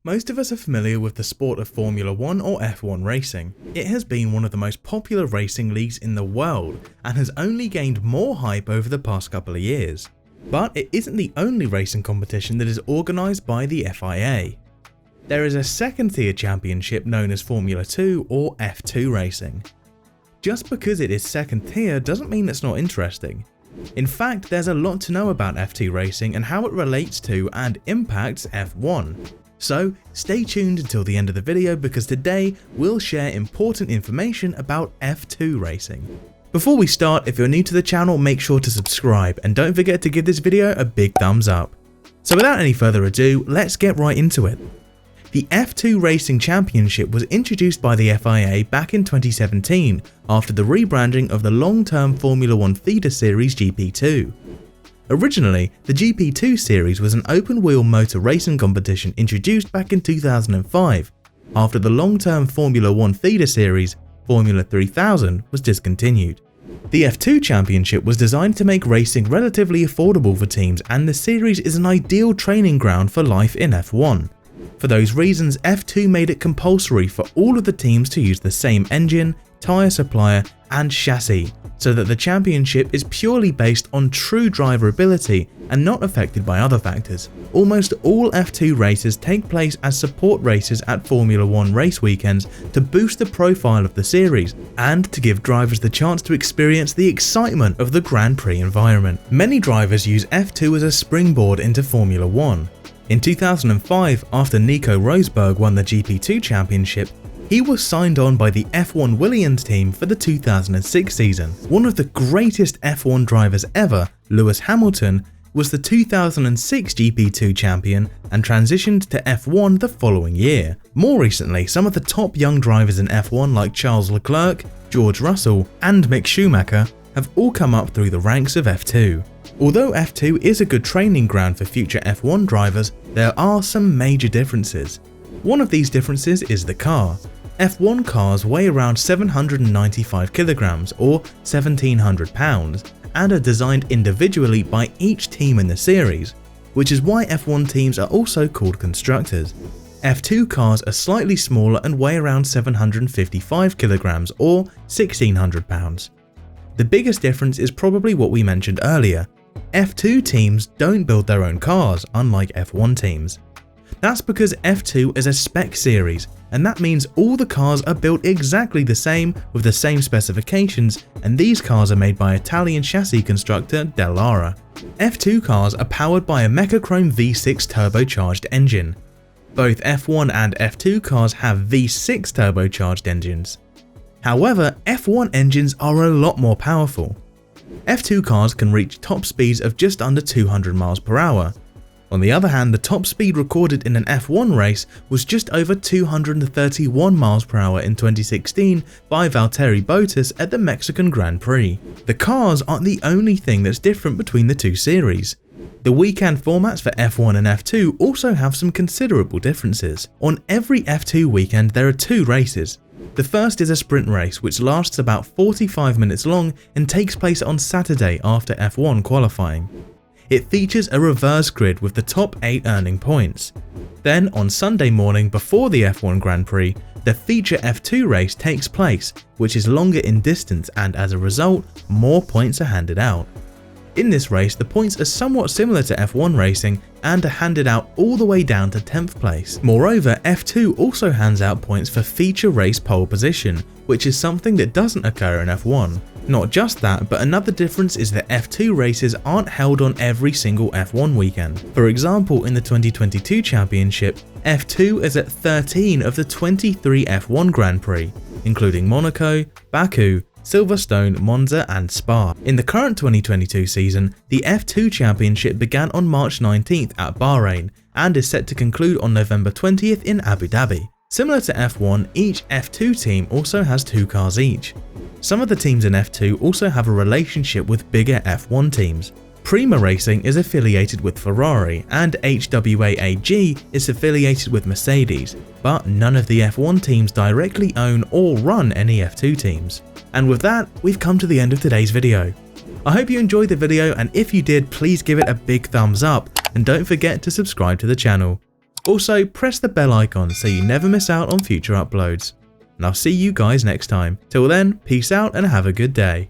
Most of us are familiar with the sport of Formula 1 or F1 racing. It has been one of the most popular racing leagues in the world and has only gained more hype over the past couple of years. But it isn't the only racing competition that is organised by the FIA. There is a second tier championship known as Formula 2 or F2 racing. Just because it is second tier doesn't mean it's not interesting. In fact, there's a lot to know about F2 racing and how it relates to and impacts F1. So stay tuned until the end of the video because today we'll share important information about F2 racing. Before we start, if you're new to the channel, make sure to subscribe and don't forget to give this video a big thumbs up. So without any further ado, let's get right into it. The F2 Racing Championship was introduced by the FIA back in 2017 after the rebranding of the long-term Formula 1 feeder series GP2. Originally, the GP2 series was an open-wheel motor racing competition introduced back in 2005 after the long-term Formula 1 feeder series, Formula 3000, was discontinued. The F2 Championship was designed to make racing relatively affordable for teams, and the series is an ideal training ground for life in F1. For those reasons, F2 made it compulsory for all of the teams to use the same engine, tyre supplier and chassis, so that the championship is purely based on true driver ability and not affected by other factors. Almost all F2 races take place as support races at Formula 1 race weekends to boost the profile of the series and to give drivers the chance to experience the excitement of the Grand Prix environment. Many drivers use F2 as a springboard into Formula 1. In 2005, after Nico Rosberg won the GP2 championship, he was signed on by the F1 Williams team for the 2006 season. One of the greatest F1 drivers ever, Lewis Hamilton, was the 2006 GP2 champion and transitioned to F1 the following year. More recently, some of the top young drivers in F1 like Charles Leclerc, George Russell and Mick Schumacher have all come up through the ranks of F2. Although F2 is a good training ground for future F1 drivers, there are some major differences. One of these differences is the car. F1 cars weigh around 795 kilograms or 1700 pounds and are designed individually by each team in the series, which is why F1 teams are also called constructors. F2 cars are slightly smaller and weigh around 755 kilograms or 1600 pounds. The biggest difference is probably what we mentioned earlier. F2 teams don't build their own cars, unlike F1 teams. That's because F2 is a spec series, and that means all the cars are built exactly the same with the same specifications, and these cars are made by Italian chassis constructor Dallara. F2 cars are powered by a Mecachrome V6 turbocharged engine. Both F1 and F2 cars have V6 turbocharged engines. However, F1 engines are a lot more powerful. F2 cars can reach top speeds of just under 200 miles per hour. On the other hand, the top speed recorded in an F1 race was just over 231 miles per hour in 2016 by Valtteri Bottas at the Mexican Grand Prix. The cars aren't the only thing that's different between the two series. The weekend formats for F1 and F2 also have some considerable differences. On every F2 weekend there are two races. The first is a sprint race which lasts about 45 minutes long and takes place on Saturday after F1 qualifying. It features a reverse grid with the top 8 earning points. Then on Sunday morning before the F1 Grand Prix, the feature F2 race takes place, which is longer in distance and as a result, more points are handed out. In this race, the points are somewhat similar to F1 racing and are handed out all the way down to 10th place. Moreover, F2 also hands out points for feature race pole position, which is something that doesn't occur in F1. Not just that, but another difference is that F2 races aren't held on every single F1 weekend. For example, in the 2022 championship, F2 is at 13 of the 23 F1 Grand Prix, including Monaco, Baku, Silverstone, Monza and Spa. In the current 2022 season, the F2 Championship began on March 19th at Bahrain and is set to conclude on November 20th in Abu Dhabi. Similar to F1, each F2 team also has 2 cars each. Some of the teams in F2 also have a relationship with bigger F1 teams. Prema Racing is affiliated with Ferrari and HWA AG is affiliated with Mercedes, but none of the F1 teams directly own or run any F2 teams. And with that, we've come to the end of today's video. I hope you enjoyed the video, and if you did, please give it a big thumbs up and don't forget to subscribe to the channel. Also, press the bell icon so you never miss out on future uploads. And I'll see you guys next time. Till then, peace out and have a good day.